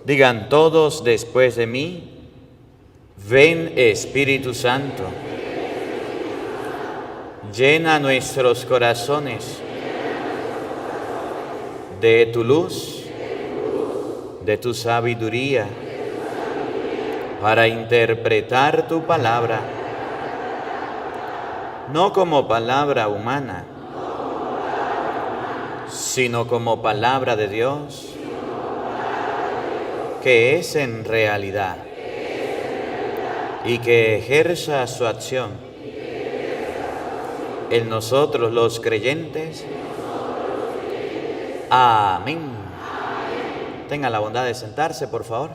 Digan todos después de mí: ven Espíritu Santo. Llena nuestros corazones de tu luz, de tu sabiduría, para interpretar tu palabra, no como palabra humana, sino como palabra de Dios, que es en realidad, y que ejerza su acción en nosotros los creyentes. Amén. Tenga la bondad de sentarse, por favor.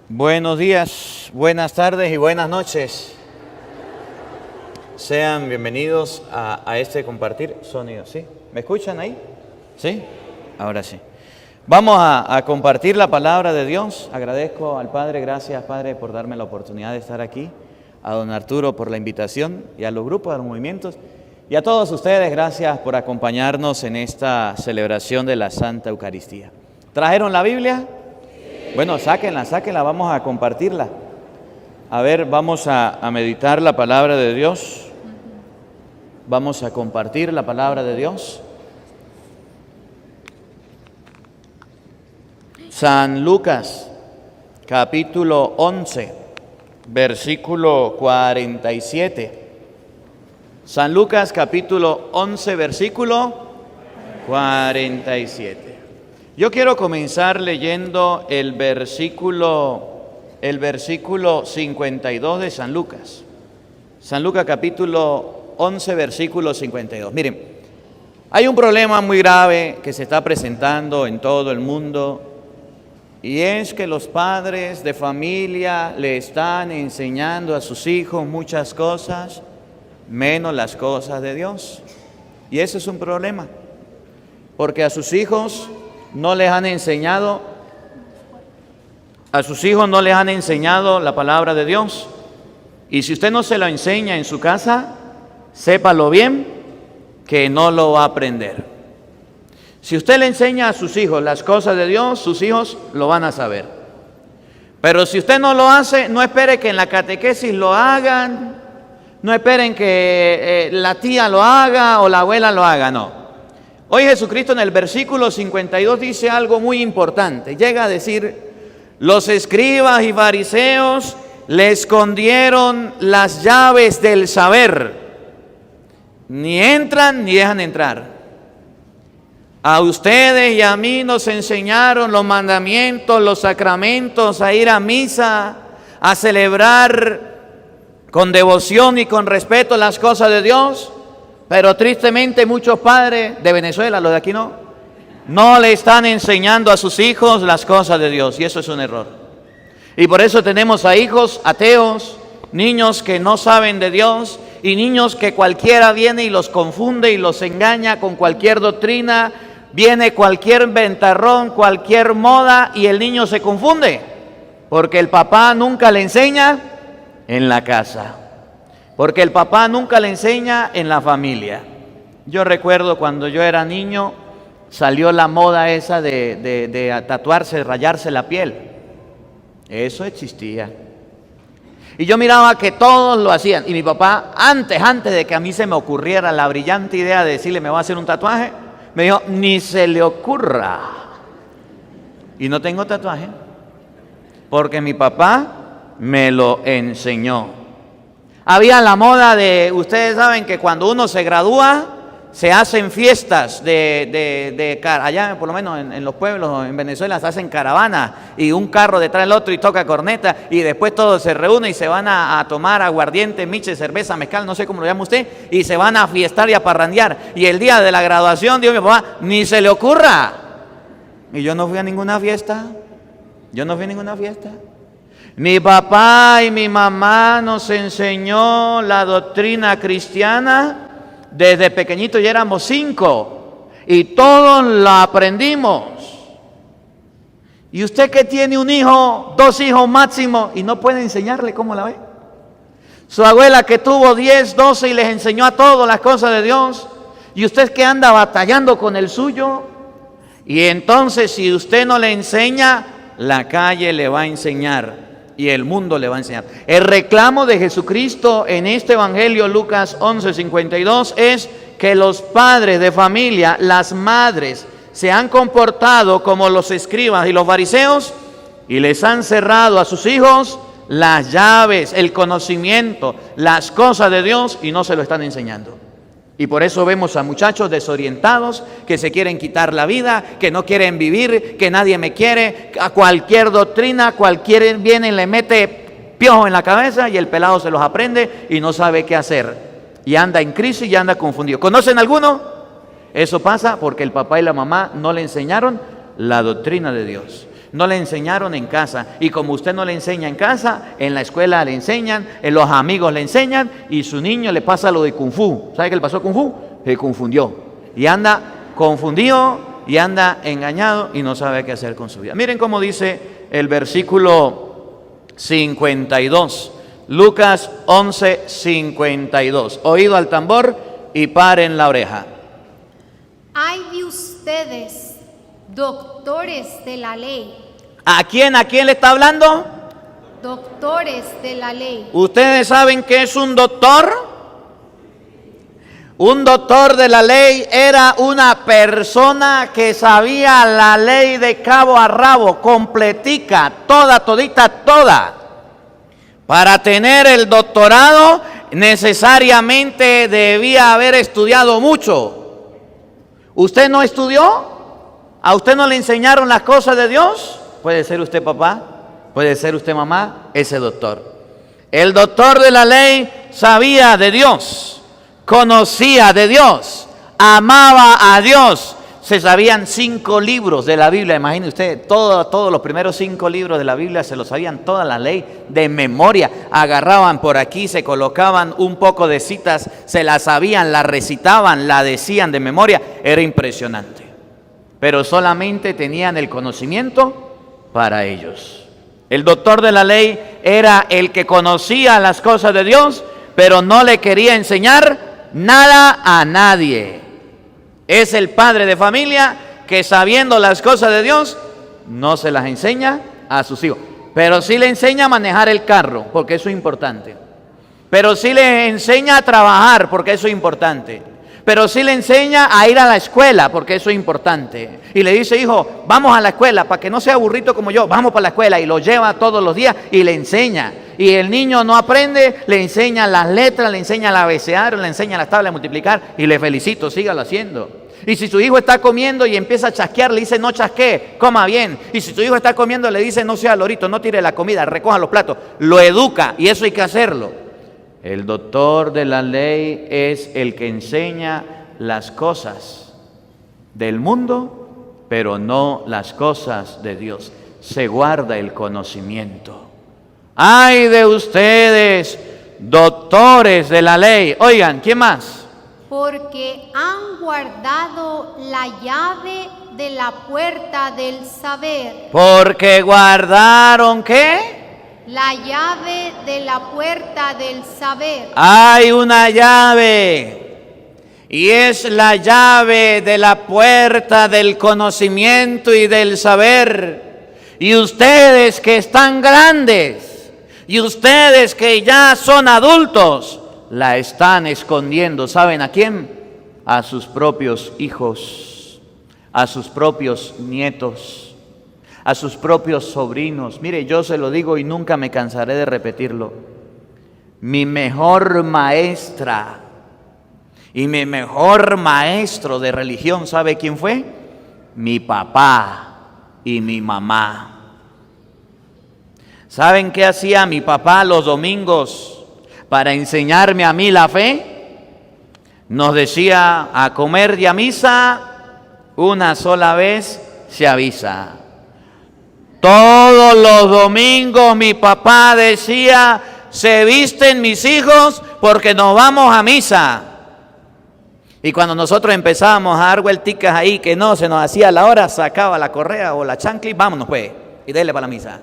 Buenos días, buenas tardes y buenas noches. Sean bienvenidos a este compartir sonido. ¿Sí? ¿Me escuchan ahí? ¿Sí? Ahora sí. Vamos a compartir la palabra de Dios. Agradezco al Padre, gracias Padre por darme la oportunidad de estar aquí, a don Arturo por la invitación y a los grupos, a los movimientos y a todos ustedes, gracias por acompañarnos en esta celebración de la Santa Eucaristía. ¿Trajeron la Biblia? Bueno, sáquenla, vamos a compartirla. A ver, vamos a meditar la palabra de Dios. Vamos a compartir la palabra de Dios. San Lucas, capítulo 11, versículo 47. San Lucas, capítulo 11, versículo 47. Yo quiero comenzar leyendo el versículo 52 de San Lucas. San Lucas, capítulo 11, versículo 52. Miren, hay un problema muy grave que se está presentando en todo el mundo. Y es que los padres de familia le están enseñando a sus hijos muchas cosas, menos las cosas de Dios. Y ese es un problema, porque a sus hijos no les han enseñado, la palabra de Dios. Y si usted no se lo enseña en su casa, sépalo bien que no lo va a aprender. Si usted le enseña a sus hijos las cosas de Dios, sus hijos lo van a saber. Pero si usted no lo hace, no espere que en la catequesis lo hagan, no esperen que la tía lo haga o la abuela lo haga, no. Hoy Jesucristo en el versículo 52 dice algo muy importante. Llega a decir: los escribas y fariseos le escondieron las llaves del saber. Ni entran ni dejan entrar. A ustedes y a mí nos enseñaron los mandamientos, los sacramentos, a ir a misa, a celebrar con devoción y con respeto las cosas de Dios, pero tristemente muchos padres de Venezuela, los de aquí no le están enseñando a sus hijos las cosas de Dios, y eso es un error. Y por eso tenemos a hijos ateos, niños que no saben de Dios, y niños que cualquiera viene y los confunde y los engaña con cualquier doctrina. Viene cualquier ventarrón, cualquier moda y el niño se confunde, porque el papá nunca le enseña en la casa, porque el papá nunca le enseña en la familia. Yo recuerdo cuando yo era niño, salió la moda esa de tatuarse, rayarse la piel. Eso existía. Y yo miraba que todos lo hacían. Y mi papá, antes de que a mí se me ocurriera la brillante idea de decirle: me voy a hacer un tatuaje, me dijo: ni se le ocurra. Y no tengo tatuaje, porque mi papá me lo enseñó. Había la moda de, ustedes saben que cuando uno se gradúa, se hacen fiestas allá por lo menos en los pueblos, en Venezuela, se hacen caravanas y un carro detrás del otro y toca corneta y después todos se reúnen y se van a tomar aguardiente, miche, cerveza, mezcal, no sé cómo lo llama usted, y se van a fiestar y a parrandear. Y el día de la graduación, dijo mi papá: ni se le ocurra. Y yo no fui a ninguna fiesta. Mi papá y mi mamá nos enseñó la doctrina cristiana. Desde pequeñito ya éramos 5 y todos la aprendimos. Y usted que tiene un hijo, 2 hijos máximo y no puede enseñarle cómo la ve. Su abuela que tuvo 10, 12 y les enseñó a todos las cosas de Dios. Y usted que anda batallando con el suyo. Y entonces si usted no le enseña, la calle le va a enseñar y el mundo le va a enseñar. El reclamo de Jesucristo en este evangelio, Lucas 11:52, es que los padres de familia, las madres, se han comportado como los escribas y los fariseos y les han cerrado a sus hijos las llaves, el conocimiento, las cosas de Dios y no se lo están enseñando. Y por eso vemos a muchachos desorientados que se quieren quitar la vida, que no quieren vivir, que nadie me quiere, a cualquier doctrina, cualquier viene y le mete piojo en la cabeza y el pelado se los aprende y no sabe qué hacer. Y anda en crisis y anda confundido. ¿Conocen alguno? Eso pasa porque el papá y la mamá no le enseñaron la doctrina de Dios. No le enseñaron en casa. Y como usted no le enseña en casa, en la escuela le enseñan, en los amigos le enseñan y su niño le pasa lo de Kung Fu. ¿Sabe qué le pasó a Kung Fu? Se confundió. Y anda confundido y anda engañado y no sabe qué hacer con su vida. Miren cómo dice el versículo 52. Lucas 11:52. Oído al tambor y paren la oreja. Ay de ustedes, doctores de la ley. ¿A quién le está hablando? Doctores de la ley. ¿Ustedes saben qué es un doctor? Un doctor de la ley era una persona que sabía la ley de cabo a rabo, completica, toda. Para tener el doctorado necesariamente debía haber estudiado mucho. ¿Usted no estudió? ¿A usted no le enseñaron las cosas de Dios? Puede ser usted papá, puede ser usted mamá, ese doctor. El doctor de la ley sabía de Dios, conocía de Dios, amaba a Dios. Se sabían 5 libros de la Biblia, imagine usted, todos los primeros 5 libros de la Biblia se los sabían toda la ley de memoria. Agarraban por aquí, se colocaban un poco de citas, se las sabían, la recitaban, la decían de memoria. Era impresionante. Pero solamente tenían el conocimiento para ellos. El doctor de la ley era el que conocía las cosas de Dios, pero no le quería enseñar nada a nadie. Es el padre de familia que sabiendo las cosas de Dios, no se las enseña a sus hijos. Pero sí le enseña a manejar el carro, porque eso es importante. Pero sí le enseña a trabajar, porque eso es importante. Pero sí le enseña a ir a la escuela, porque eso es importante. Y le dice, hijo, vamos a la escuela, para que no sea burrito como yo, vamos para la escuela. Y lo lleva todos los días y le enseña. Y el niño no aprende, le enseña las letras, le enseña el abecedario, le enseña las tablas de multiplicar. Y le felicito, sígalo haciendo. Y si su hijo está comiendo y empieza a chasquear, le dice, no chasquee, coma bien. Y si su hijo está comiendo, le dice, no sea lorito, no tire la comida, recoja los platos. Lo educa y eso hay que hacerlo. El doctor de la ley es el que enseña las cosas del mundo, pero no las cosas de Dios. Se guarda el conocimiento. ¡Ay de ustedes, doctores de la ley! Oigan, ¿quién más? Porque han guardado la llave de la puerta del saber. Porque guardaron, ¿qué? La llave de la puerta del saber. Hay una llave y es la llave de la puerta del conocimiento y del saber. Y ustedes que están grandes y ustedes que ya son adultos, la están escondiendo. ¿Saben a quién? A sus propios hijos, a sus propios nietos, a sus propios sobrinos. Mire, yo se lo digo y nunca me cansaré de repetirlo. Mi mejor maestra y mi mejor maestro de religión, ¿sabe quién fue? Mi papá y mi mamá. ¿Saben qué hacía mi papá los domingos para enseñarme a mí la fe? Nos decía, a comer y a misa, una sola vez se avisa. Todos los domingos mi papá decía, se visten mis hijos porque nos vamos a misa. Y cuando nosotros empezábamos a dar vuelticas ahí que no se nos hacía la hora, sacaba la correa o la chancla y vámonos pues, y dele para la misa.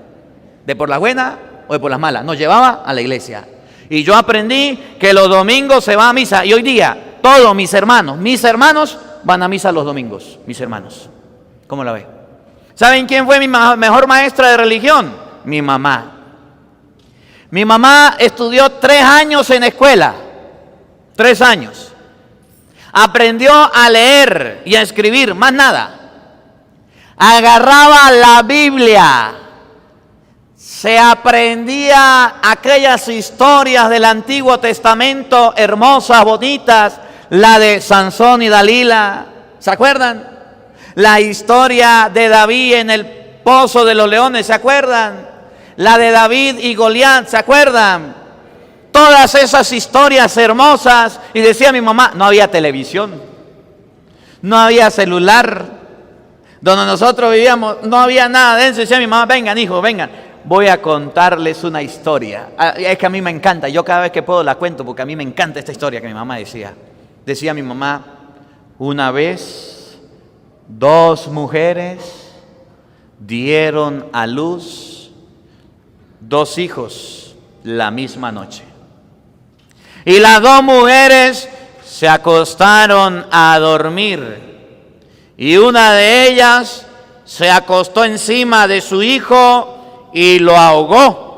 De por las buenas o de por las malas, nos llevaba a la iglesia. Y yo aprendí que los domingos se va a misa. Y hoy día, todos mis hermanos van a misa los domingos, mis hermanos. ¿Cómo la ve? ¿Saben quién fue mi mejor maestra de religión? Mi mamá. Mi mamá estudió 3 años en escuela. 3 años. Aprendió a leer y a escribir, más nada. Agarraba la Biblia. Se aprendía aquellas historias del Antiguo Testamento, hermosas, bonitas. La de Sansón y Dalila. ¿Se acuerdan? La historia de David en el pozo de los leones. ¿Se acuerdan? La de David y Goliat. ¿Se acuerdan? Todas esas historias hermosas. Y decía mi mamá, no había televisión, no había celular, donde nosotros vivíamos no había nada de eso. Decía mi mamá, vengan hijos, vengan, voy a contarles una historia. Es que a mí me encanta, yo cada vez que puedo la cuento porque a mí me encanta esta historia que mi mamá decía. Decía mi mamá, una vez 2 mujeres dieron a luz 2 hijos la misma noche. Y las 2 mujeres se acostaron a dormir. Y una de ellas se acostó encima de su hijo y lo ahogó.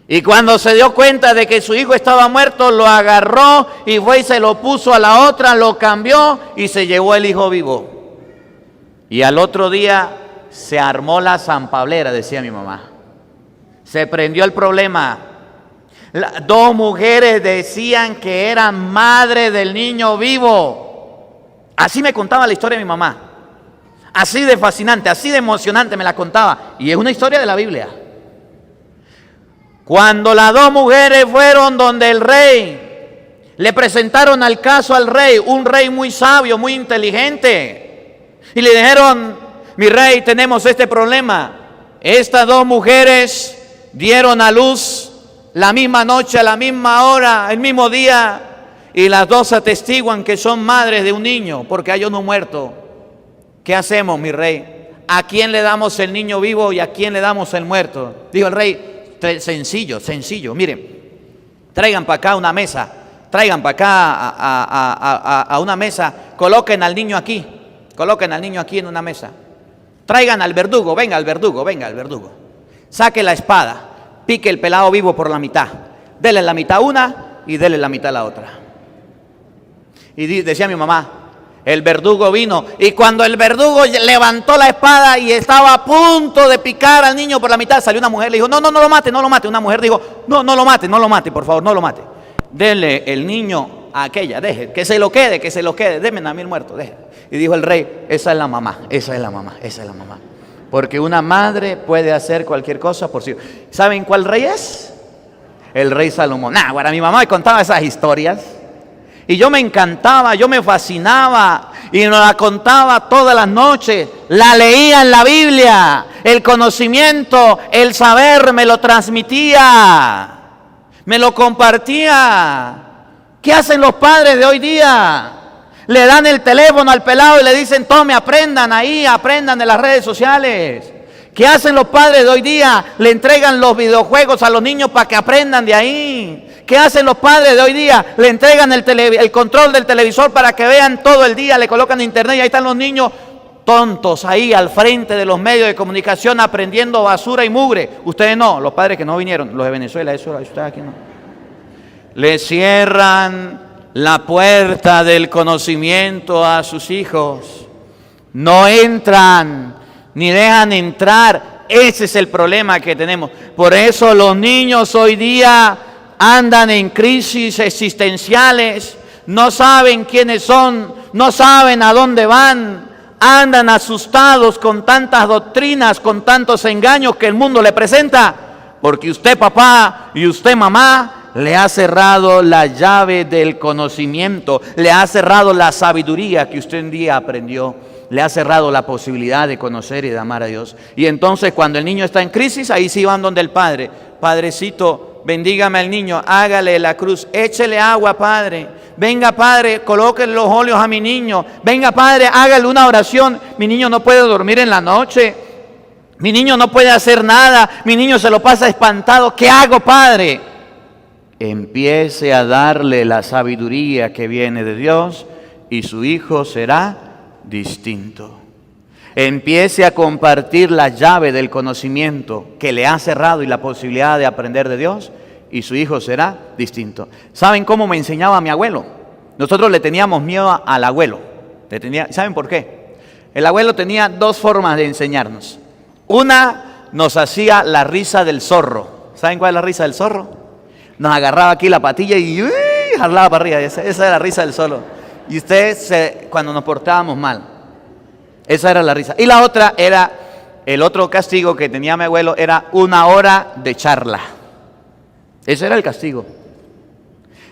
Y cuando se dio cuenta de que su hijo estaba muerto, lo agarró y fue y se lo puso a la otra, lo cambió y se llevó el hijo vivo. Y al otro día se armó la zampablera, decía mi mamá. Se prendió el problema. 2 mujeres decían que eran madre del niño vivo. Así me contaba la historia de mi mamá. Así de fascinante, así de emocionante me la contaba. Y es una historia de la Biblia. Cuando las 2 mujeres fueron donde el rey, le presentaron al caso al rey, un rey muy sabio, muy inteligente. Y le dijeron, mi rey, tenemos este problema. Estas 2 mujeres dieron a luz la misma noche, a la misma hora, el mismo día, y las 2 atestiguan que son madres de un niño, porque hay uno muerto. ¿Qué hacemos, mi rey? ¿A quién le damos el niño vivo y a quién le damos el muerto? Dijo el rey, sencillo, miren, traigan para acá una mesa, traigan para acá a una mesa, coloquen al niño aquí en una mesa. Traigan al verdugo, venga el verdugo. Saque la espada. Pique el pelado vivo por la mitad. Dele la mitad una y dele la mitad a la otra. Y decía mi mamá, el verdugo vino. Y cuando el verdugo levantó la espada y estaba a punto de picar al niño por la mitad, salió una mujer y le dijo, no lo mate. Una mujer dijo, no lo mate, por favor, no lo mate. Dele el niño a aquella, deje, que se lo quede, déme a mí el muerto, deje. Y dijo el rey, esa es la mamá. Porque una madre puede hacer cualquier cosa por sí. ¿Saben cuál rey es? El rey Salomón. Ahora mi mamá me contaba esas historias y yo me encantaba, yo me fascinaba y nos la contaba todas las noches. La leía en la Biblia, el conocimiento, el saber me lo transmitía, me lo compartía. ¿Qué hacen los padres de hoy día? Le dan el teléfono al pelado y le dicen, tome, aprendan de las redes sociales. ¿Qué hacen los padres de hoy día? Le entregan los videojuegos a los niños para que aprendan de ahí. ¿Qué hacen los padres de hoy día? Le entregan el control del televisor para que vean todo el día, le colocan internet y ahí están los niños tontos ahí al frente de los medios de comunicación aprendiendo basura y mugre. Ustedes no, los padres que no vinieron, los de Venezuela, eso ustedes aquí no. Le cierran la puerta del conocimiento a sus hijos. No entran, ni dejan entrar. Ese es el problema que tenemos. Por eso los niños hoy día andan en crisis existenciales. No saben quiénes son, no saben a dónde van. Andan asustados con tantas doctrinas, con tantos engaños que el mundo le presenta. Porque usted, papá, y usted, mamá, le ha cerrado la llave del conocimiento, le ha cerrado la sabiduría que usted un día aprendió, le ha cerrado la posibilidad de conocer y de amar a Dios. Y entonces cuando el niño está en crisis, ahí sí van donde el padre. Padrecito, bendígame al niño, hágale la cruz, échele agua, padre. Venga, padre, colóquele los óleos a mi niño. Venga, padre, hágale una oración. Mi niño no puede dormir en la noche. Mi niño no puede hacer nada, mi niño se lo pasa espantado. ¿Qué hago, padre? Empiece a darle la sabiduría que viene de Dios y su hijo será distinto. Empiece a compartir la llave del conocimiento que le ha cerrado y la posibilidad de aprender de Dios y su hijo será distinto. ¿Saben cómo me enseñaba mi abuelo? Nosotros le teníamos miedo al abuelo. ¿Saben por qué? El abuelo tenía dos formas de enseñarnos. Una, nos hacía la risa del zorro. ¿Saben cuál es la risa del zorro? Nos agarraba aquí la patilla y jalaba para arriba. Esa era la risa del zorro. Y cuando nos portábamos mal. Esa era la risa. Y la otra era, el otro castigo que tenía mi abuelo era 1 hora de charla. Ese era el castigo.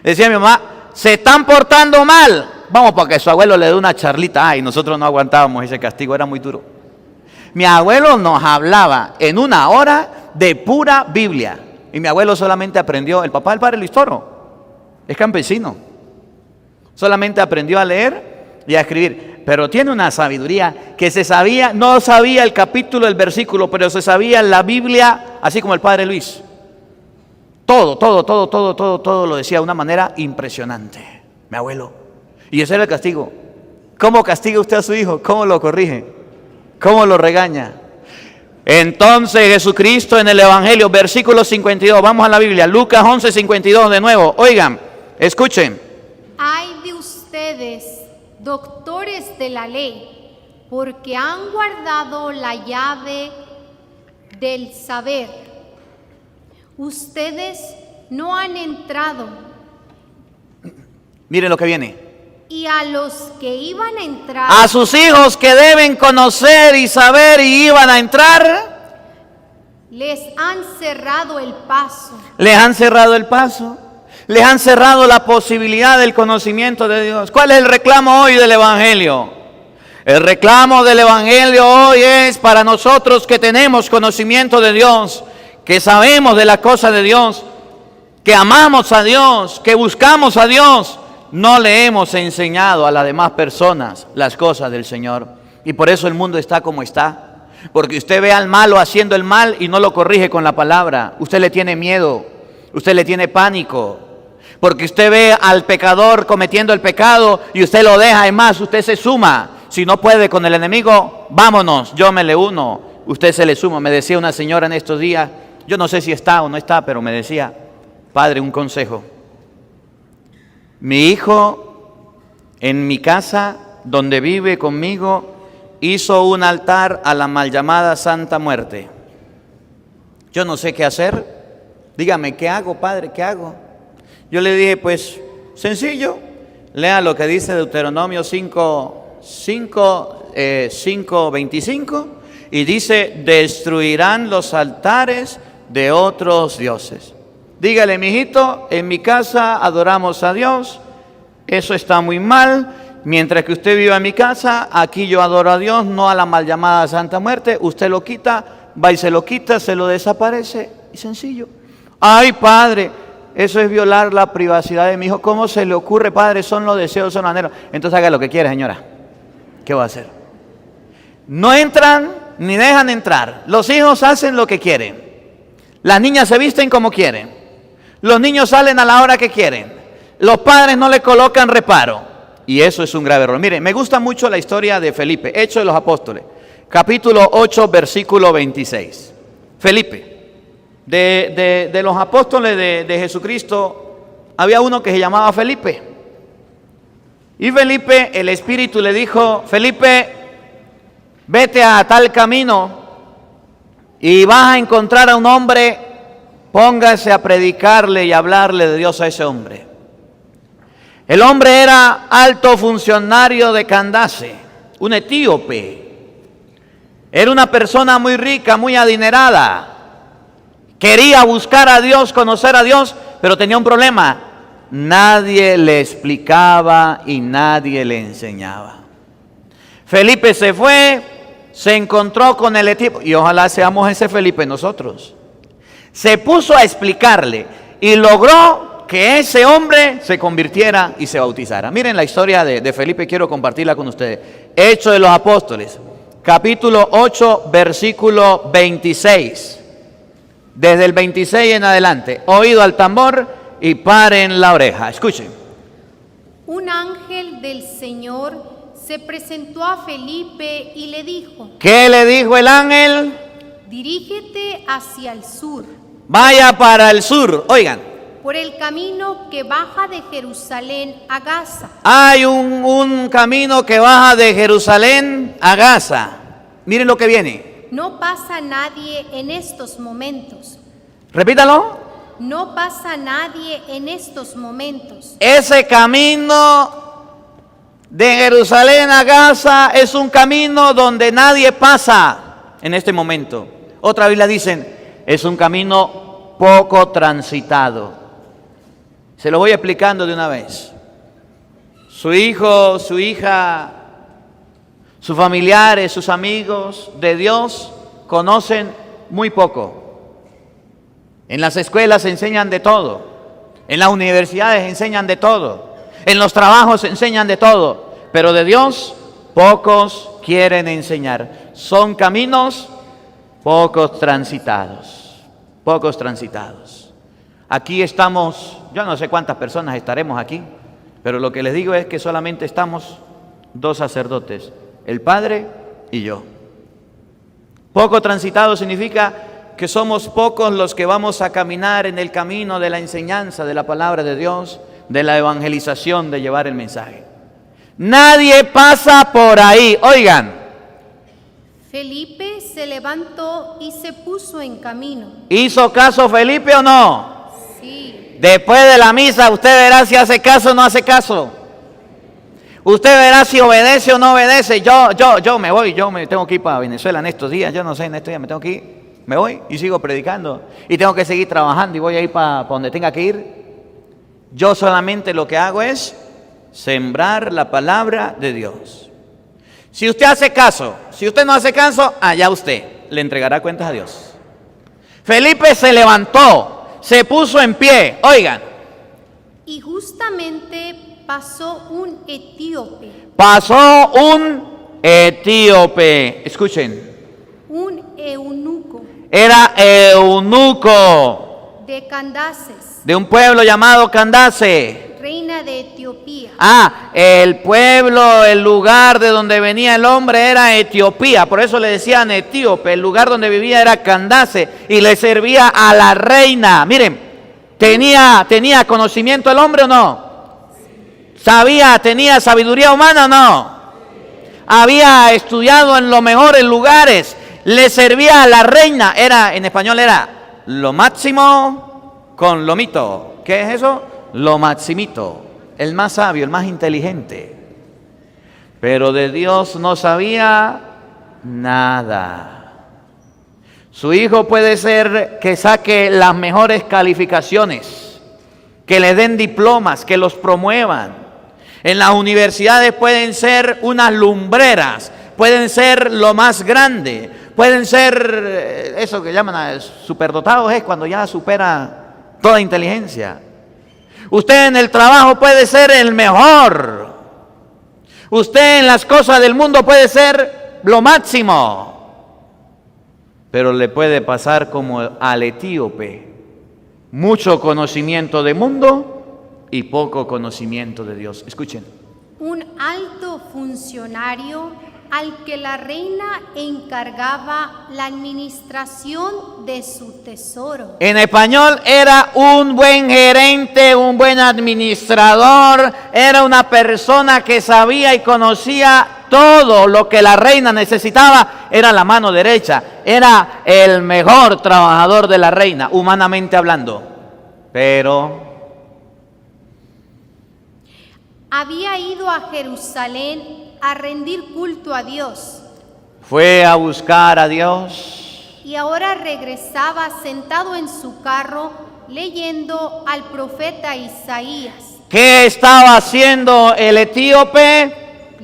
Decía mi mamá, se están portando mal. Vamos para que su abuelo le dé una charlita. Ay, nosotros no aguantábamos ese castigo, era muy duro. Mi abuelo nos hablaba en 1 hora de pura Biblia. Y mi abuelo solamente aprendió, el papá del padre Luis Toro, es campesino. Solamente aprendió a leer y a escribir. Pero tiene una sabiduría que se sabía, no sabía el capítulo, el versículo, pero se sabía la Biblia, así como el padre Luis. Todo lo decía de una manera impresionante, mi abuelo. Y ese era el castigo. ¿Cómo castiga usted a su hijo? ¿Cómo lo corrige? ¿Cómo lo regaña? Entonces Jesucristo en el Evangelio, versículo 52, vamos a la Biblia, Lucas 11:52 de nuevo. Oigan, escuchen. Ay de ustedes, doctores de la ley, porque han guardado la llave del saber. Ustedes no han entrado. Miren lo que viene. Y a los que iban a entrar, a sus hijos que deben conocer y saber y iban a entrar, les han cerrado el paso. Les han cerrado el paso. Les han cerrado la posibilidad del conocimiento de Dios. ¿Cuál es el reclamo hoy del Evangelio? El reclamo del Evangelio hoy es para nosotros que tenemos conocimiento de Dios, que sabemos de la cosa de Dios, que amamos a Dios, que buscamos a Dios. No le hemos enseñado a las demás personas las cosas del Señor. Y por eso el mundo está como está. Porque usted ve al malo haciendo el mal y no lo corrige con la palabra. Usted le tiene miedo, usted le tiene pánico. Porque usted ve al pecador cometiendo el pecado y usted lo deja. Además, usted se suma. Si no puede con el enemigo, vámonos, yo me le uno. Usted se le suma. Me decía una señora en estos días, yo no sé si está o no está, pero me decía, padre, un consejo. Mi hijo en mi casa, donde vive conmigo, hizo un altar a la mal llamada Santa Muerte. Yo no sé qué hacer. Dígame, ¿qué hago, padre? ¿Qué hago? Yo le dije, pues, sencillo. Lea lo que dice Deuteronomio 5:25 y dice, destruirán los altares de otros dioses. Dígale, mijito, en mi casa adoramos a Dios, eso está muy mal. Mientras que usted viva en mi casa, aquí yo adoro a Dios, no a la mal llamada Santa Muerte. Usted lo quita, va y se lo quita, se lo desaparece. Y sencillo. Ay, padre, eso es violar la privacidad de mi hijo. ¿Cómo se le ocurre, padre? Son los deseos, son los anhelos. Entonces haga lo que quiera, señora. ¿Qué va a hacer? No entran ni dejan entrar. Los hijos hacen lo que quieren. Las niñas se visten como quieren. Los niños salen a la hora que quieren. Los padres no le colocan reparo. Y eso es un grave error. Mire, me gusta mucho la historia de Felipe, Hechos de los Apóstoles, capítulo 8, versículo 26. Felipe, de los apóstoles de Jesucristo, había uno que se llamaba Felipe. Y Felipe, el Espíritu le dijo, Felipe, vete a tal camino y vas a encontrar a un hombre, póngase a predicarle y hablarle de Dios a ese hombre. El hombre era alto funcionario de Candace, un etíope. Era una persona muy rica, muy adinerada. Quería buscar a Dios, conocer a Dios, pero tenía un problema. Nadie le explicaba y nadie le enseñaba. Felipe se fue, se encontró con el etíope, y ojalá seamos ese Felipe nosotros. Se puso a explicarle y logró que ese hombre se convirtiera y se bautizara. Miren la historia de Felipe, quiero compartirla con ustedes. Hechos de los Apóstoles, capítulo 8, versículo 26. Desde el 26 en adelante. Oído al tambor y paren la oreja. Escuchen. Un ángel del Señor se presentó a Felipe y le dijo: ¿Qué le dijo el ángel? Dirígete hacia el sur, Vaya para el sur. Oigan, por el camino que baja de Jerusalén a Gaza. hay un camino que baja de Jerusalén a Gaza. Miren lo que viene. No pasa nadie en estos momentos. Repítalo. No pasa nadie en estos momentos. Ese camino de Jerusalén a Gaza es un camino donde nadie pasa en este momento. Otra Biblia dicen, es un camino poco transitado. Se lo voy explicando de una vez. Su hijo, su hija, sus familiares, sus amigos de Dios conocen muy poco. En las escuelas se enseñan de todo. En las universidades enseñan de todo. En los trabajos enseñan de todo. Pero de Dios pocos quieren enseñar. Son caminos pocos transitados. Pocos transitados. Aquí estamos, yo no sé cuántas personas estaremos aquí, pero lo que les digo es que solamente estamos 2 sacerdotes, el Padre y yo. Poco transitado significa que somos pocos los que vamos a caminar en el camino de la enseñanza de la palabra de Dios, de la evangelización, de llevar el mensaje. Nadie pasa por ahí. Oigan. Felipe se levantó y se puso en camino. ¿Hizo caso Felipe o no? Sí. Después de la misa usted verá si hace caso o no hace caso. Usted verá si obedece o no obedece. Yo me voy, yo me tengo que ir para Venezuela en estos días. Yo no sé, en estos días me tengo que ir. Me voy y sigo predicando. Y tengo que seguir trabajando y voy a ir para donde tenga que ir. Yo solamente lo que hago es sembrar la palabra de Dios. Si usted hace caso, si usted no hace caso, allá usted le entregará cuentas a Dios. Felipe se levantó, se puso en pie. Oigan. Y justamente pasó un etíope. Pasó un etíope. Escuchen. Un eunuco. Era eunuco. De Candaces. De un pueblo llamado Candace. Reina de Etiopía. El pueblo, el lugar de donde venía el hombre era Etiopía. Por eso le decían etíope. El lugar donde vivía era Candace. Y le servía a la reina. Miren, ¿tenía conocimiento el hombre o no? ¿Tenía sabiduría humana o no? Había estudiado en los mejores lugares. Le servía a la reina. En español era lo máximo con lomito. ¿Qué es eso? Lo maximito. El más sabio, el más inteligente. Pero de Dios no sabía nada. Su hijo puede ser que saque las mejores calificaciones, que le den diplomas, que los promuevan. En las universidades pueden ser unas lumbreras, pueden ser lo más grande, pueden ser eso que llaman superdotados, es cuando ya supera toda inteligencia. Usted en el trabajo puede ser el mejor. Usted en las cosas del mundo puede ser lo máximo. Pero le puede pasar como al etíope. Mucho conocimiento de mundo y poco conocimiento de Dios. Escuchen. Un alto funcionario al que la reina encargaba la administración de su tesoro. En español era un buen gerente, un buen administrador, era una persona que sabía y conocía todo lo que la reina necesitaba, era la mano derecha, era el mejor trabajador de la reina, humanamente hablando. Pero había ido a Jerusalén a rendir culto a Dios. Fue a buscar a Dios. Y ahora regresaba sentado en su carro leyendo al profeta Isaías. ¿Qué estaba haciendo el etíope?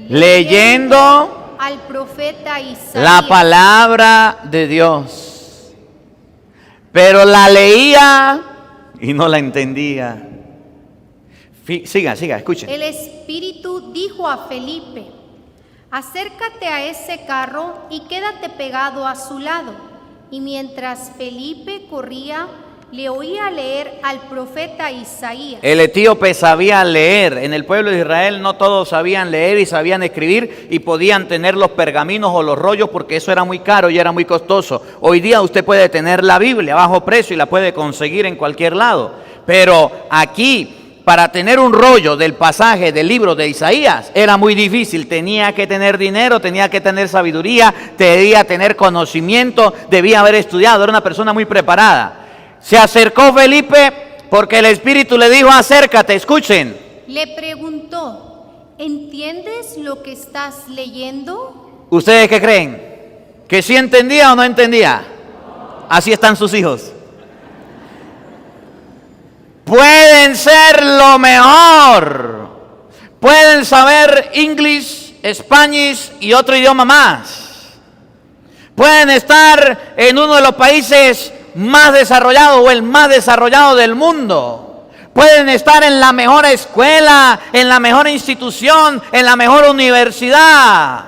Leyendo al profeta Isaías. La palabra de Dios. Pero la leía y no la entendía. Siga, escuchen. El Espíritu dijo a Felipe: acércate a ese carro y quédate pegado a su lado. Y mientras Felipe corría, le oía leer al profeta Isaías. El etíope sabía leer. En el pueblo de Israel no todos sabían leer y sabían escribir y podían tener los pergaminos o los rollos porque eso era muy caro y era muy costoso. Hoy día usted puede tener la Biblia a bajo precio y la puede conseguir en cualquier lado. Pero aquí, para tener un rollo del pasaje del libro de Isaías, era muy difícil. Tenía que tener dinero, tenía que tener sabiduría, debía tener conocimiento, debía haber estudiado. Era una persona muy preparada. Se acercó Felipe porque el Espíritu le dijo, acércate, escuchen. Le preguntó, ¿entiendes lo que estás leyendo? ¿Ustedes qué creen? ¿Que sí entendía o no entendía? Así están sus hijos. Pueden ser lo mejor. Pueden saber inglés, Spanish y otro idioma más. Pueden estar en uno de los países más desarrollado o el más desarrollado del mundo. Pueden estar en la mejor escuela, en la mejor institución, en la mejor universidad.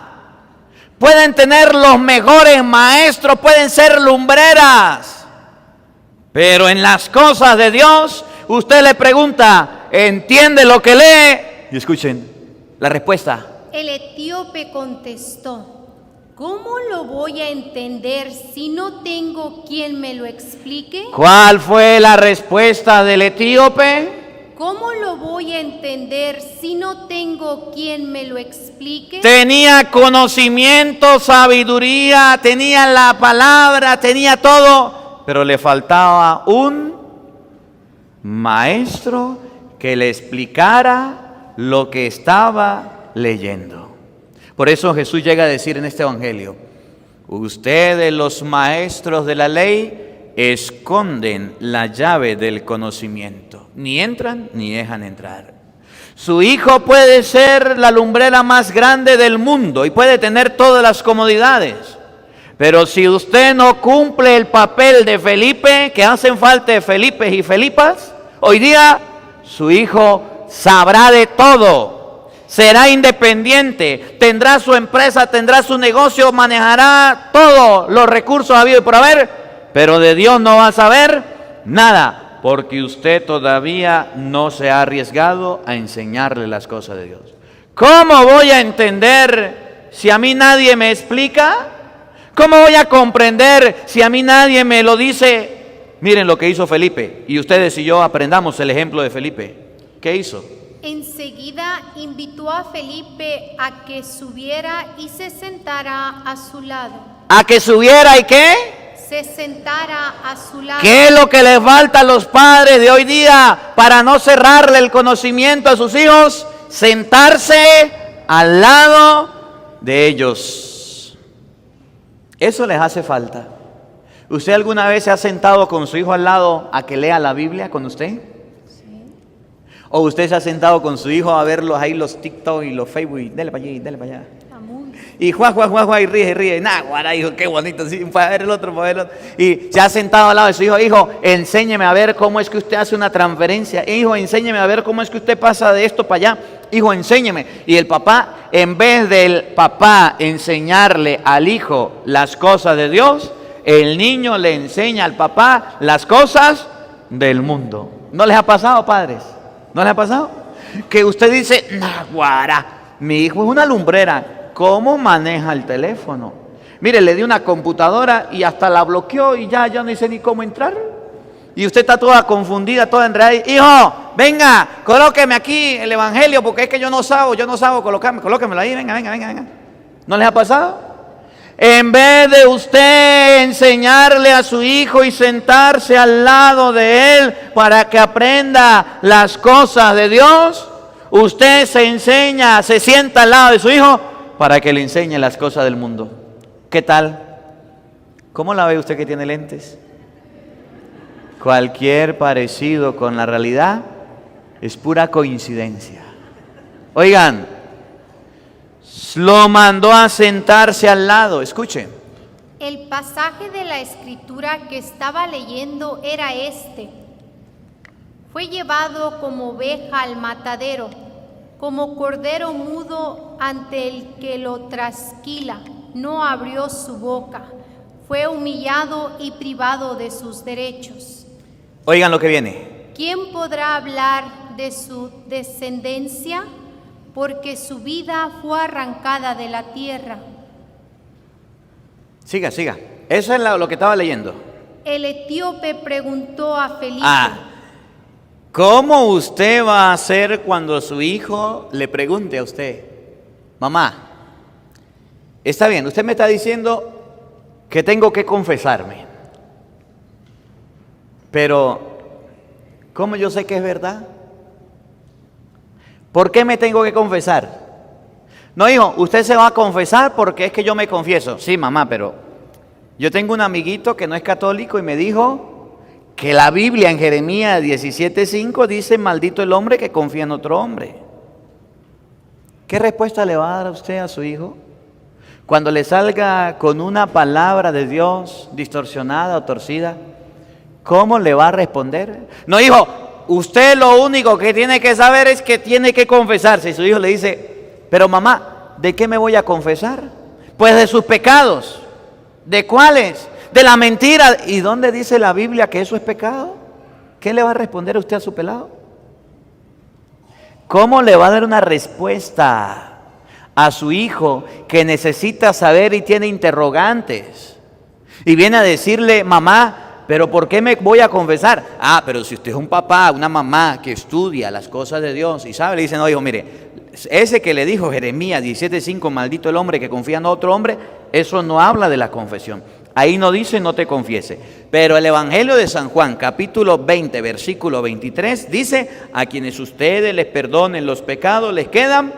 Pueden tener los mejores maestros, pueden ser lumbreras. Pero en las cosas de Dios, usted le pregunta, ¿entiende lo que lee? Y escuchen la respuesta. El etíope contestó, ¿cómo lo voy a entender si no tengo quien me lo explique? ¿Cuál fue la respuesta del etíope? ¿Cómo lo voy a entender si no tengo quien me lo explique? Tenía conocimiento, sabiduría, tenía la palabra, tenía todo, pero le faltaba un maestro que le explicara lo que estaba leyendo. Por eso Jesús llega a decir en este evangelio, ustedes los maestros de la ley esconden la llave del conocimiento, ni entran ni dejan entrar. Su hijo puede ser la lumbrera más grande del mundo y puede tener todas las comodidades, pero si usted no cumple el papel de Felipe, que hacen falta de Felipes y Felipas, hoy día su hijo sabrá de todo. Será independiente, tendrá su empresa, tendrá su negocio, manejará todos los recursos habidos y por haber, pero de Dios no va a saber nada, porque usted todavía no se ha arriesgado a enseñarle las cosas de Dios. ¿Cómo voy a entender si a mí nadie me explica? ¿Cómo voy a comprender si a mí nadie me lo dice? Miren lo que hizo Felipe, y ustedes y yo aprendamos el ejemplo de Felipe. ¿Qué hizo? Enseguida invitó a Felipe a que subiera y se sentara a su lado. ¿A que subiera y qué? Se sentara a su lado. ¿Qué es lo que les falta a los padres de hoy día para no cerrarle el conocimiento a sus hijos? Sentarse al lado de ellos. Eso les hace falta. ¿Usted alguna vez se ha sentado con su hijo al lado a que lea la Biblia con usted? ¿O usted se ha sentado con su hijo a verlos ahí los TikTok y los Facebook y dale para allá y dale para allá? Y juá, y ríe. Nah, guara, hijo, qué bonito, sí, para ver el otro, para ver el otro. Y se ha sentado al lado de su hijo, hijo, enséñeme a ver cómo es que usted hace una transferencia. Hijo, enséñeme a ver cómo es que usted pasa de esto para allá. Hijo, enséñeme. Y el papá, en vez del papá enseñarle al hijo las cosas de Dios, el niño le enseña al papá las cosas del mundo. ¿No les ha pasado, padres? ¿No les ha pasado? Que usted dice, naguará, mi hijo es una lumbrera, ¿cómo maneja el teléfono? Mire, le di una computadora y hasta la bloqueó y ya no sé ni cómo entrar. Y usted está toda confundida, toda enredada. Hijo, venga, colóqueme aquí el evangelio porque es que yo no sabo colóquemelo ahí, venga. ¿No les ha pasado? En vez de usted enseñarle a su hijo y sentarse al lado de él para que aprenda las cosas de Dios, usted se sienta al lado de su hijo para que le enseñe las cosas del mundo. ¿Qué tal? ¿Cómo la ve usted que tiene lentes? Cualquier parecido con la realidad es pura coincidencia. Oigan, lo mandó a sentarse al lado. Escuchen. El pasaje de la escritura que estaba leyendo era este. Fue llevado como oveja al matadero, como cordero mudo ante el que lo trasquila, no abrió su boca, fue humillado y privado de sus derechos. Oigan lo que viene. ¿Quién podrá hablar de su descendencia? Porque su vida fue arrancada de la tierra. Siga. Eso es lo que estaba leyendo. El etíope preguntó a Felipe. ¿Cómo usted va a hacer cuando su hijo le pregunte a usted? Mamá, está bien, usted me está diciendo que tengo que confesarme. Pero, ¿cómo yo sé que es verdad? ¿Por qué me tengo que confesar? No, hijo, usted se va a confesar porque es que yo me confieso. Sí, mamá, pero yo tengo un amiguito que no es católico y me dijo que la Biblia en Jeremías 17:5 dice: maldito el hombre que confía en otro hombre. ¿Qué respuesta le va a dar a usted a su hijo cuando le salga con una palabra de Dios distorsionada o torcida? ¿Cómo le va a responder? No, hijo, usted lo único que tiene que saber es que tiene que confesarse. Y su hijo le dice: pero mamá, ¿de qué me voy a confesar? Pues de sus pecados. ¿De cuáles? De la mentira. ¿Y dónde dice la Biblia que eso es pecado? ¿Qué le va a responder usted a su pelado? ¿Cómo le va a dar una respuesta a su hijo que necesita saber y tiene interrogantes? Y viene a decirle: mamá, ¿pero por qué me voy a confesar? Pero si usted es un papá, una mamá que estudia las cosas de Dios y sabe, le dice: no, hijo, mire, ese que le dijo Jeremías 17:5, maldito el hombre que confía en otro hombre, eso no habla de la confesión. Ahí no dice no te confiese. Pero el Evangelio de San Juan, capítulo 20, versículo 23, dice: a quienes ustedes les perdonen los pecados, les quedan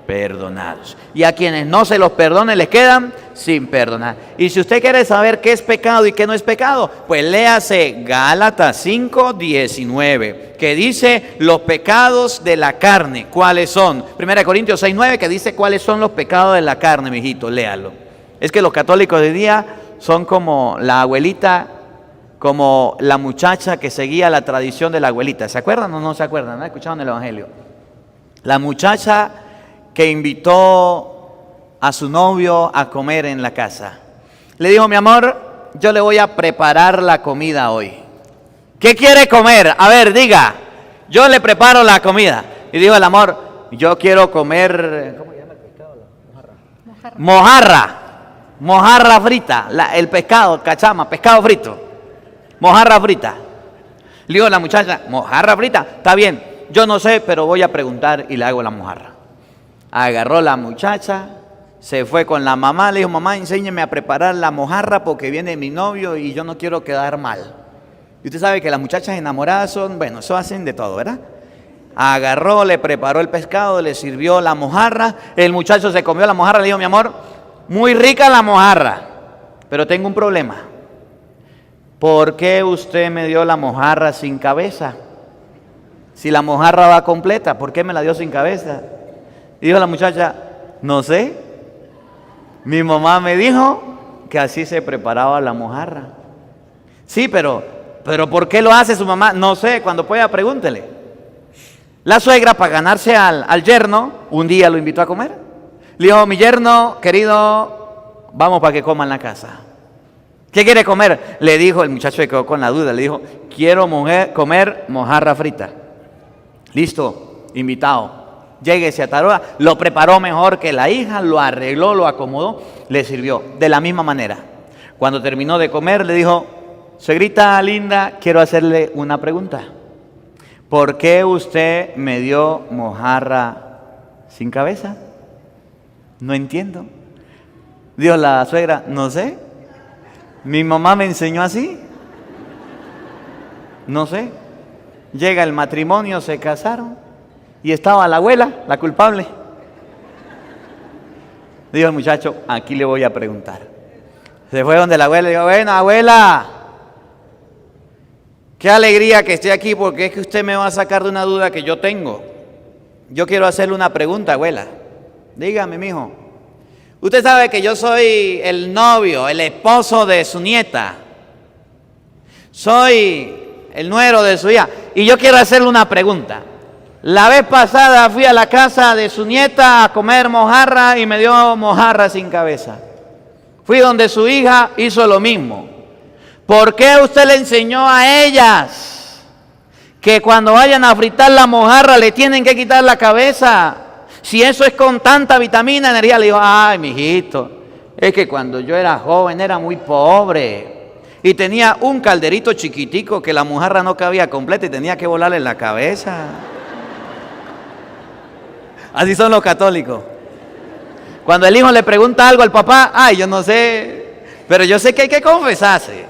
perdonados. Y a quienes no se los perdonen, les quedan sin perdonar. Y si usted quiere saber qué es pecado y qué no es pecado, pues léase Gálatas 5:19, que dice los pecados de la carne. ¿Cuáles son? 1 Corintios 6:9, que dice cuáles son los pecados de la carne, mijito, léalo. Es que los católicos de hoy día son como la abuelita, como la muchacha que seguía la tradición de la abuelita. ¿Se acuerdan o no se acuerdan? ¿No escucharon el Evangelio? La muchacha que invitó a su novio a comer en la casa. Le dijo: mi amor, yo le voy a preparar la comida hoy. ¿Qué quiere comer? A ver, diga, yo le preparo la comida. Y dijo el amor: yo quiero comer, ¿cómo se llama el pescado? Mojarra frita, el pescado, cachama, pescado frito, mojarra frita. Le dijo la muchacha: mojarra frita, está bien, yo no sé, pero voy a preguntar y le hago la mojarra. Agarró la muchacha, se fue con la mamá, le dijo: mamá, enséñeme a preparar la mojarra porque viene mi novio y yo no quiero quedar mal. Y usted sabe que las muchachas enamoradas son, bueno, eso hacen de todo, ¿verdad? Agarró, le preparó el pescado, le sirvió la mojarra, el muchacho se comió la mojarra, le dijo: mi amor, muy rica la mojarra, pero tengo un problema. ¿Por qué usted me dio la mojarra sin cabeza? Si la mojarra va completa, ¿por qué me la dio sin cabeza? Y dijo la muchacha: no sé, mi mamá me dijo que así se preparaba la mojarra. Sí, pero ¿por qué lo hace su mamá? No sé, cuando pueda pregúntele. La suegra, para ganarse al yerno, un día lo invitó a comer. Le dijo: mi yerno querido, vamos para que coma en la casa. ¿Qué quiere comer? Le dijo, el muchacho se quedó con la duda, le dijo: quiero comer mojarra frita. Listo, invitado. Lléguese a tal hora. Lo preparó mejor que la hija, lo arregló, lo acomodó, le sirvió de la misma manera. Cuando terminó de comer, le dijo: suegrita linda, quiero hacerle una pregunta. ¿Por qué usted me dio mojarra sin cabeza? No entiendo. Dijo la suegra: no sé, mi mamá me enseñó así. No sé. Llega el matrimonio, se casaron y estaba la abuela, la culpable. Dijo el muchacho: aquí le voy a preguntar. Se fue donde la abuela y dijo: bueno, abuela, qué alegría que esté aquí, porque es que usted me va a sacar de una duda que yo tengo. Yo quiero hacerle una pregunta, abuela. Dígame, mijo. Usted sabe que yo soy el novio, el esposo de su nieta. Soy el nuero de su hija. Y yo quiero hacerle una pregunta. La vez pasada fui a la casa de su nieta a comer mojarra y me dio mojarra sin cabeza. Fui donde su hija, hizo lo mismo. ¿Por qué usted le enseñó a ellas que cuando vayan a fritar la mojarra le tienen que quitar la cabeza? Si eso es con tanta vitamina, energía. Le digo, ay, mijito, es que cuando yo era joven era muy pobre y tenía un calderito chiquitico que la mojarra no cabía completa y tenía que volarle la cabeza. Así son los católicos. Cuando el hijo le pregunta algo al papá, ay, yo no sé, pero yo sé que hay que confesarse.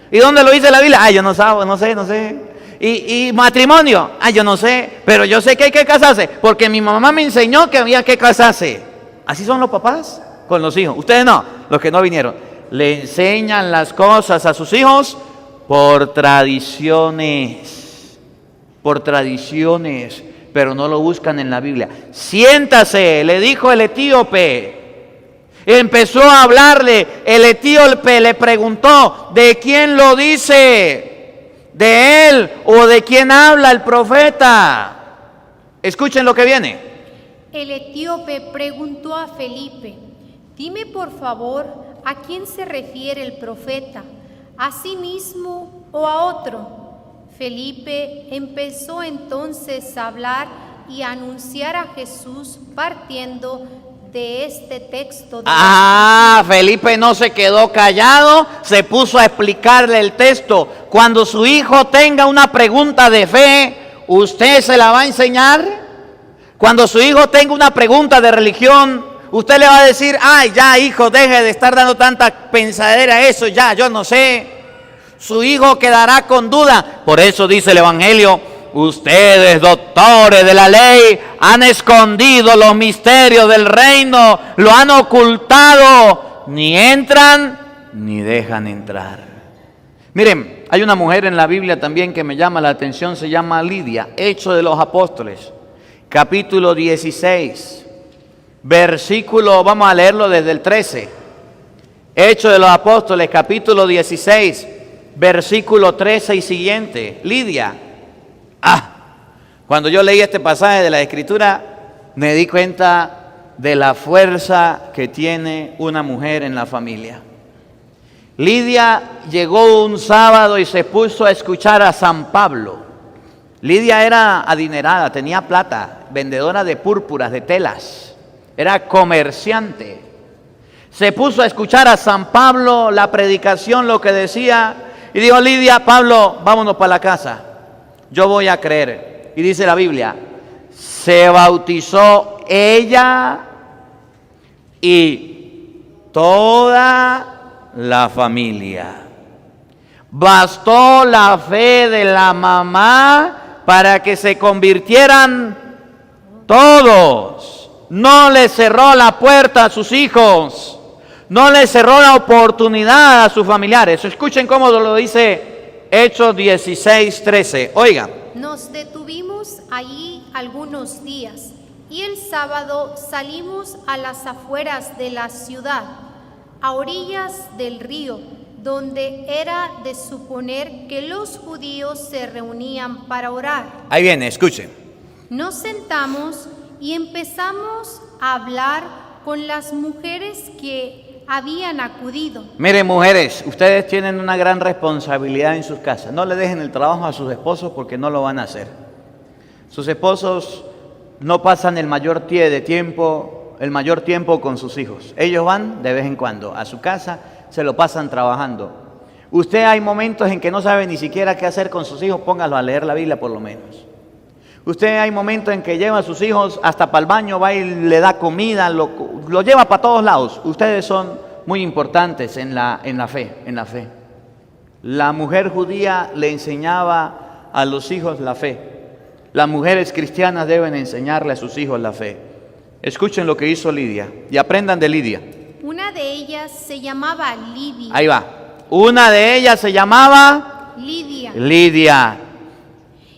¿Y dónde lo dice la Biblia? Ay, yo no sé. ¿Y matrimonio? Ay, yo no sé, pero yo sé que hay que casarse, porque mi mamá me enseñó que había que casarse. Así son los papás con los hijos. Ustedes no, los que no vinieron. Le enseñan las cosas a sus hijos por tradiciones. Pero no lo buscan en la Biblia. Siéntase, le dijo el etíope. Empezó a hablarle. El etíope le preguntó, ¿de quién lo dice? ¿De él o de quién habla el profeta? Escuchen lo que viene. El etíope preguntó a Felipe, dime por favor, ¿a quién se refiere el profeta? ¿A sí mismo o a otro? Felipe empezó entonces a hablar y a anunciar a Jesús partiendo de este texto. Felipe no se quedó callado, se puso a explicarle el texto. Cuando su hijo tenga una pregunta de fe, ¿usted se la va a enseñar? Cuando su hijo tenga una pregunta de religión, usted le va a decir, ay, ya hijo, deje de estar dando tanta pensadera a eso, ya, yo no sé. Su hijo quedará con duda. Por eso dice el Evangelio, ustedes, doctores de la ley, han escondido los misterios del reino, lo han ocultado, ni entran ni dejan entrar. Miren, hay una mujer en la Biblia también que me llama la atención, se llama Lidia. Hechos de los Apóstoles, capítulo 16, versículo, vamos a leerlo desde el 13. Hechos de los Apóstoles, capítulo 16, versículo 13 y siguiente. Lidia. Cuando yo leí este pasaje de la Escritura, me di cuenta de la fuerza que tiene una mujer en la familia. Lidia llegó un sábado y se puso a escuchar a San Pablo. Lidia era adinerada, tenía plata, vendedora de púrpuras, de telas, era comerciante. Se puso a escuchar a San Pablo, la predicación, lo que decía. Y dijo Lidia, Pablo, vámonos para la casa, yo voy a creer. Y dice la Biblia, se bautizó ella y toda la familia. Bastó la fe de la mamá para que se convirtieran todos. No le cerró la puerta a sus hijos. No le cerró la oportunidad a sus familiares. Escuchen cómo lo dice Hechos 16:13. Oigan. Nos detuvimos allí algunos días y el sábado salimos a las afueras de la ciudad, a orillas del río, donde era de suponer que los judíos se reunían para orar. Ahí viene, escuchen. Nos sentamos y empezamos a hablar con las mujeres que habían acudido. Miren, mujeres, ustedes tienen una gran responsabilidad en sus casas. No le dejen el trabajo a sus esposos porque no lo van a hacer. Sus esposos no pasan el mayor tiempo con sus hijos. Ellos van de vez en cuando a su casa, se lo pasan trabajando. Usted hay momentos en que no sabe ni siquiera qué hacer con sus hijos, póngalo a leer la Biblia por lo menos. Usted hay momentos en que lleva a sus hijos hasta para el baño, va y le da comida, lo lleva para todos lados. Ustedes son muy importantes en la fe. La mujer judía le enseñaba a los hijos la fe. Las mujeres cristianas deben enseñarle a sus hijos la fe. Escuchen lo que hizo Lidia y aprendan de Lidia. Una de ellas se llamaba Lidia. Ahí va. Una de ellas se llamaba Lidia.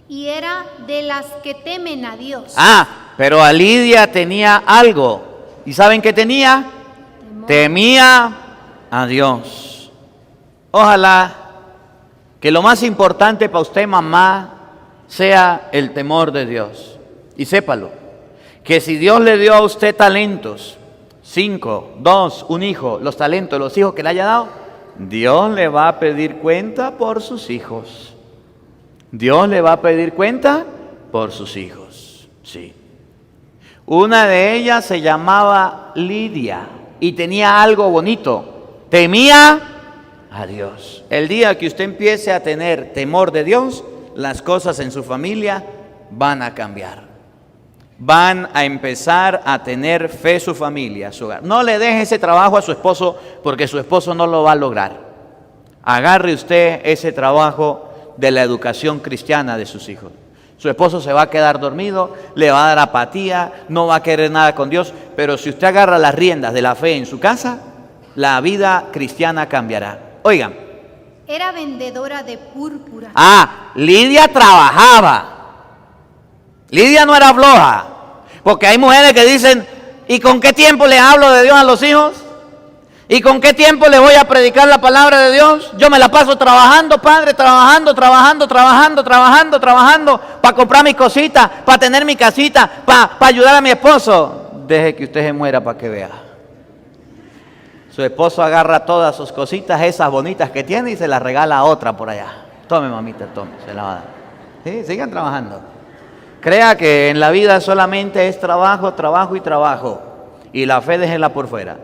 Y era de las que temen a Dios. Pero a Lidia tenía algo. ¿Y saben qué tenía? Temor. Temía a Dios. Ojalá que lo más importante para usted, mamá, sea el temor de Dios. Y sépalo, que si Dios le dio a usted talentos, 5, 2, un hijo, los talentos, los hijos que le haya dado, Dios le va a pedir cuenta por sus hijos. Dios le va a pedir cuenta por sus hijos. Sí. Una de ellas se llamaba Lidia y tenía algo bonito. Temía a Dios. El día que usted empiece a tener temor de Dios, las cosas en su familia van a cambiar. Van a empezar a tener fe su familia, su hogar. No le deje ese trabajo a su esposo porque su esposo no lo va a lograr. Agarre usted ese trabajo de la educación cristiana de sus hijos. Su esposo se va a quedar dormido, le va a dar apatía, no va a querer nada con Dios, pero si usted agarra las riendas de la fe en su casa, la vida cristiana cambiará. Oigan. Era vendedora de púrpura. Lidia trabajaba. Lidia no era floja, porque hay mujeres que dicen, ¿y con qué tiempo le hablo de Dios a los hijos? ¿Y con qué tiempo le voy a predicar la palabra de Dios? Yo me la paso trabajando, padre, trabajando, para comprar mis cositas, para tener mi casita, para ayudar a mi esposo. Deje que usted se muera para que vea. Su esposo agarra todas sus cositas, esas bonitas que tiene, y se las regala a otra por allá. Tome, mamita, tome, se la va a dar. Sí, sigan trabajando. Crea que en la vida solamente es trabajo, trabajo y trabajo. Y la fe déjela por fuera.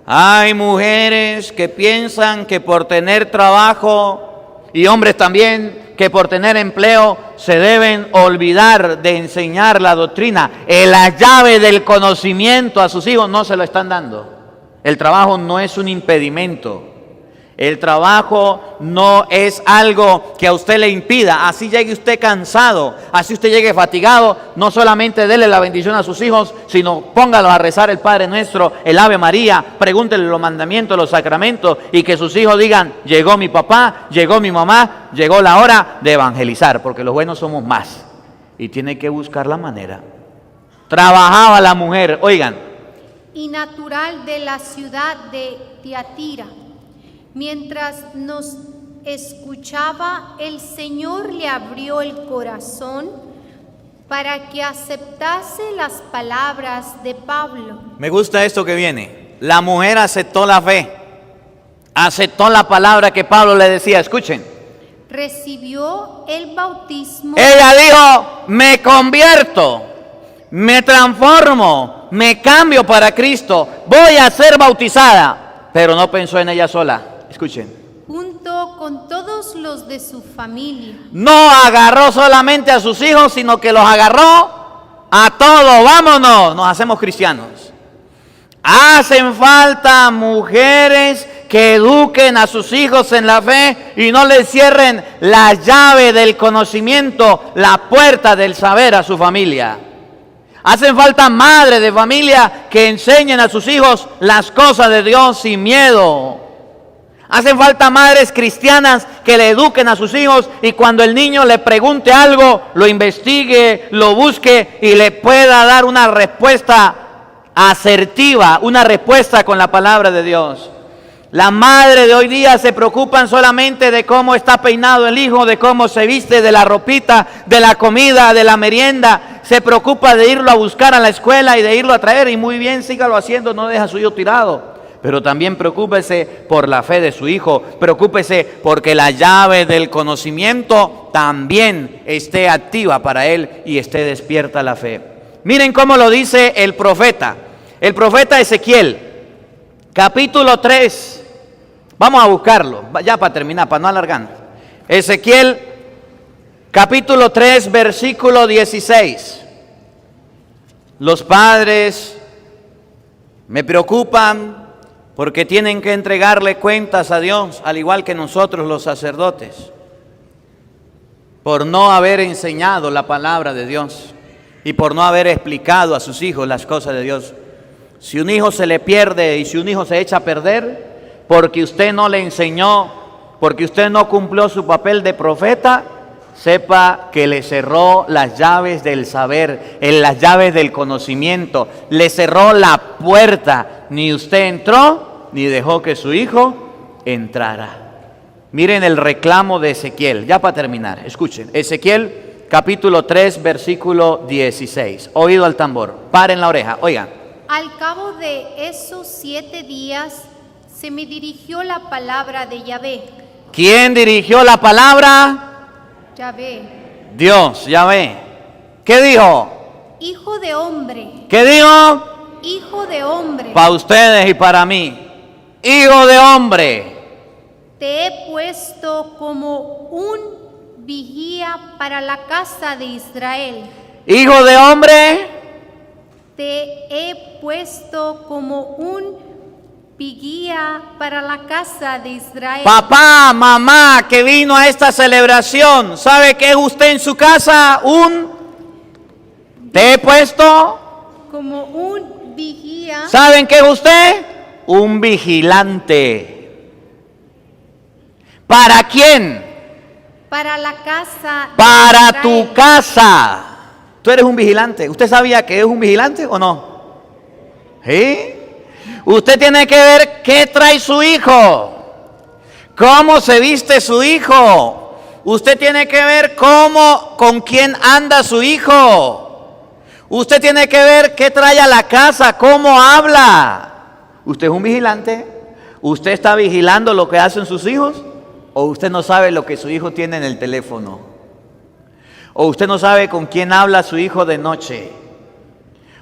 Hay mujeres que piensan que por tener trabajo, y hombres también, que por tener empleo se deben olvidar de enseñar la doctrina. La llave del conocimiento a sus hijos no se lo están dando. El trabajo no es un impedimento. El trabajo no es algo que a usted le impida. Así llegue usted cansado, así usted llegue fatigado, no solamente dele la bendición a sus hijos, sino póngalos a rezar el Padre Nuestro, el Ave María, pregúntele los mandamientos, los sacramentos, y que sus hijos digan, llegó mi papá, llegó mi mamá, llegó la hora de evangelizar, porque los buenos somos más. Y tiene que buscar la manera. Trabajaba la mujer, oigan. Y natural de la ciudad de Tiatira. Mientras nos escuchaba, el Señor le abrió el corazón para que aceptase las palabras de Pablo. Me gusta esto que viene. La mujer aceptó la fe, aceptó la palabra que Pablo le decía. Escuchen. Recibió el bautismo. Ella dijo, me convierto, me transformo, me cambio para Cristo, voy a ser bautizada. Pero no pensó en ella sola. Escuchen. Junto con todos los de su familia. No agarró solamente a sus hijos, sino que los agarró a todos. Vámonos, nos hacemos cristianos. Hacen falta mujeres que eduquen a sus hijos en la fe y no les cierren la llave del conocimiento, la puerta del saber a su familia. Hacen falta madres de familia que enseñen a sus hijos las cosas de Dios sin miedo. Hacen falta madres cristianas que le eduquen a sus hijos y cuando el niño le pregunte algo, lo investigue, lo busque y le pueda dar una respuesta asertiva, una respuesta con la palabra de Dios. Las madres de hoy día se preocupan solamente de cómo está peinado el hijo, de cómo se viste, de la ropita, de la comida, de la merienda. Se preocupa de irlo a buscar a la escuela y de irlo a traer. Y muy bien, sígalo haciendo, no deja a su hijo tirado. Pero también preocúpese por la fe de su hijo. Preocúpese porque la llave del conocimiento también esté activa para él y esté despierta la fe. Miren cómo lo dice el profeta Ezequiel, capítulo 3. Vamos a buscarlo, ya para terminar, para no alargar. Ezequiel, capítulo 3, versículo 16. Los padres me preocupan porque tienen que entregarle cuentas a Dios, al igual que nosotros los sacerdotes, por no haber enseñado la palabra de Dios y por no haber explicado a sus hijos las cosas de Dios. Si un hijo se le pierde y si un hijo se echa a perder, porque usted no le enseñó, porque usted no cumplió su papel de profeta, sepa que le cerró las llaves del saber, las llaves del conocimiento, le cerró la puerta. Ni usted entró, ni dejó que su hijo entrara. Miren el reclamo de Ezequiel, ya para terminar, escuchen. Ezequiel, capítulo 3, versículo 16. Oído al tambor. Paren la oreja. Oigan. Al cabo de esos 7 días se me dirigió la palabra de Yahvé. ¿Quién dirigió la palabra? Yahvé. Dios, Yahvé. ¿Qué dijo? Hijo de hombre. ¿Qué dijo? Hijo de hombre. Para ustedes y para mí. Hijo de hombre. Te he puesto como un vigía para la casa de Israel. Hijo de hombre. Te he puesto como un vigía para la casa de Israel. Papá, mamá que vino a esta celebración, ¿sabe qué es usted en su casa? Te he puesto. Como un vigía. ¿Saben qué es usted? Un vigilante. ¿Para quién? Para la casa de Para Israel. tu casa. Tú eres un vigilante. ¿Usted sabía que es un vigilante o no? ¿Sí? Usted tiene que ver qué trae su hijo, cómo se viste su hijo. Usted tiene que ver con quién anda su hijo. Usted tiene que ver qué trae a la casa, cómo habla. ¿Usted es un vigilante? ¿Usted está vigilando lo que hacen sus hijos? ¿O usted no sabe lo que su hijo tiene en el teléfono? ¿O usted no sabe con quién habla su hijo de noche?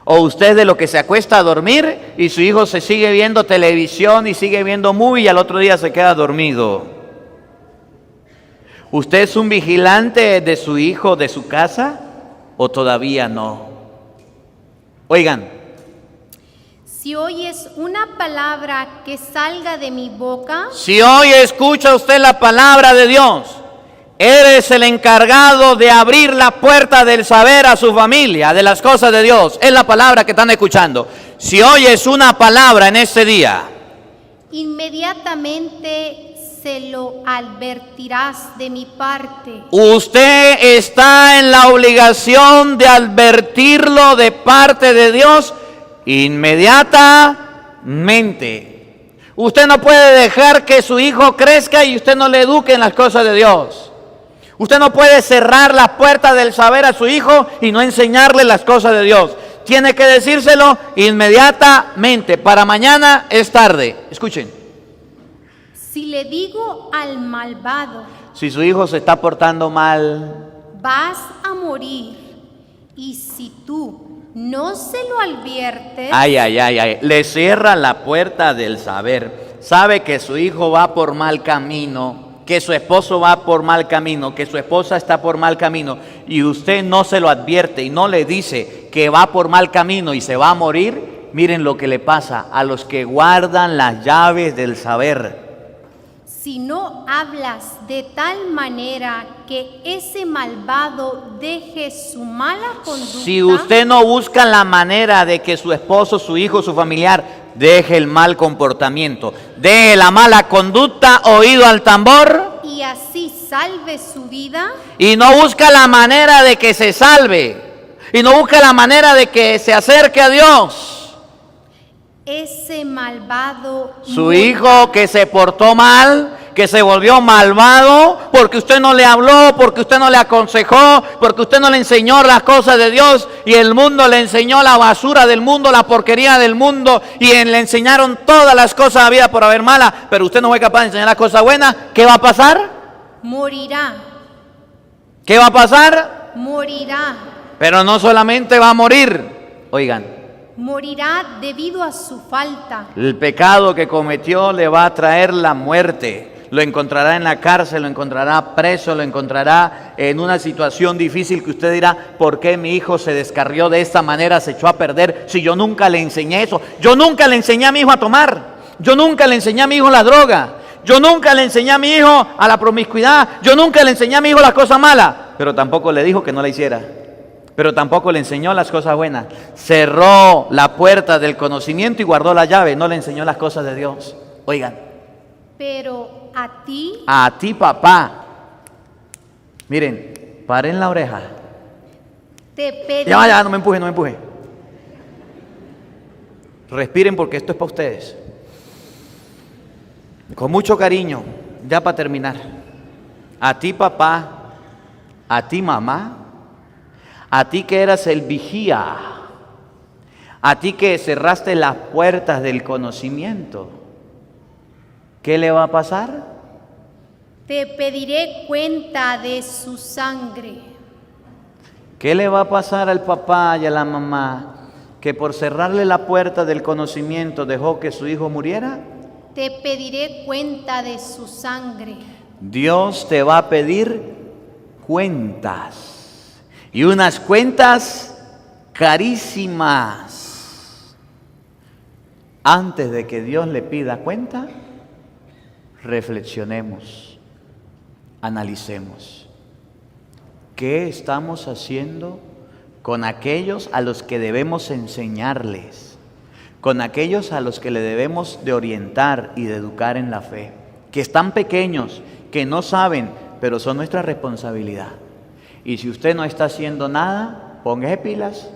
¿O usted de lo que se acuesta a dormir y su hijo se sigue viendo televisión y sigue viendo movie y al otro día se queda dormido? ¿Usted es un vigilante de su hijo, de su casa? ¿O todavía no? Oigan. Si oyes una palabra que salga de mi boca. Si hoy escucha usted la palabra de Dios, eres el encargado de abrir la puerta del saber a su familia, de las cosas de Dios. Es la palabra que están escuchando. Si oyes una palabra en este día, inmediatamente se lo advertirás de mi parte. usted está en la obligación de advertirlo de parte de Dios inmediatamente. Usted no puede dejar que su hijo crezca y usted no le eduque en las cosas de Dios. Usted no puede cerrar la puerta del saber a su hijo y no enseñarle las cosas de Dios. Tiene que decírselo inmediatamente. Para mañana es tarde. Escuchen. Si le digo al malvado, Si su hijo se está portando mal, vas a morir, y si tú no se lo adviertes, le cierra la puerta del saber. Sabe que su hijo va por mal camino, que su esposo va por mal camino, que su esposa está por mal camino, y usted no se lo advierte y no le dice que va por mal camino y se va a morir. Miren lo que le pasa a los que guardan las llaves del saber. si no hablas de tal manera que ese malvado deje su mala conducta. Si usted no busca la manera de que su esposo, su hijo, su familiar deje el mal comportamiento, deje la mala conducta, oído al tambor, y así salve su vida, y no busca la manera de que se salve, y no busca la manera de que se acerque a Dios, ese malvado su morirá. hijo que se portó mal, que se volvió malvado, porque usted no le habló, porque usted no le aconsejó, porque usted no le enseñó las cosas de Dios, y el mundo le enseñó la basura del mundo, la porquería del mundo, y le enseñaron todas las cosas de la vida por haber malas, pero usted no fue capaz de enseñar las cosas buenas. ¿Qué va a pasar? Morirá, ¿Qué va a pasar? morirá, Pero no solamente va a morir, oigan, morirá debido a su falta. el pecado que cometió le va a traer la muerte. Lo encontrará en la cárcel, lo encontrará preso, lo encontrará en una situación difícil que usted dirá: ¿por qué mi hijo se descarrió de esta manera, se echó a perder? Si yo nunca le enseñé eso. Yo nunca le enseñé a mi hijo a tomar. Yo nunca le enseñé a mi hijo la droga. Yo nunca le enseñé a mi hijo a la promiscuidad. Yo nunca le enseñé a mi hijo las cosas malas. Pero tampoco le dijo que no la hiciera. Pero tampoco le enseñó las cosas buenas. Cerró la puerta del conocimiento y guardó la llave. No le enseñó las cosas de Dios. Oigan. Pero a ti papá, miren, paren la oreja. te pedí. Ya, no me empuje, no me empuje. Respiren porque esto es para ustedes. Con mucho cariño, ya para terminar. A ti papá, a ti mamá, A ti que eras el vigía, a ti que cerraste las puertas del conocimiento, ¿qué le va a pasar? Te pediré cuenta de su sangre. ¿Qué le va a pasar al papá y a la mamá que por cerrarle la puerta del conocimiento dejó que su hijo muriera? Te pediré cuenta de su sangre. Dios te va a pedir cuentas, y unas cuentas carísimas. Antes de que Dios le pida cuenta, reflexionemos, analicemos. ¿Qué estamos haciendo con aquellos a los que debemos enseñarles? Con aquellos a los que le debemos de orientar y de educar en la fe, que están pequeños, que no saben, pero son nuestra responsabilidad. Y si usted no está haciendo nada, póngase pilas,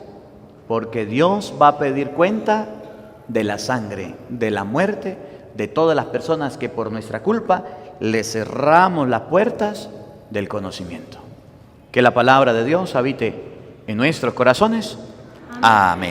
porque Dios va a pedir cuenta de la sangre, de la muerte, de todas las personas que por nuestra culpa le cerramos las puertas del conocimiento. Que la palabra de Dios habite en nuestros corazones. Amén.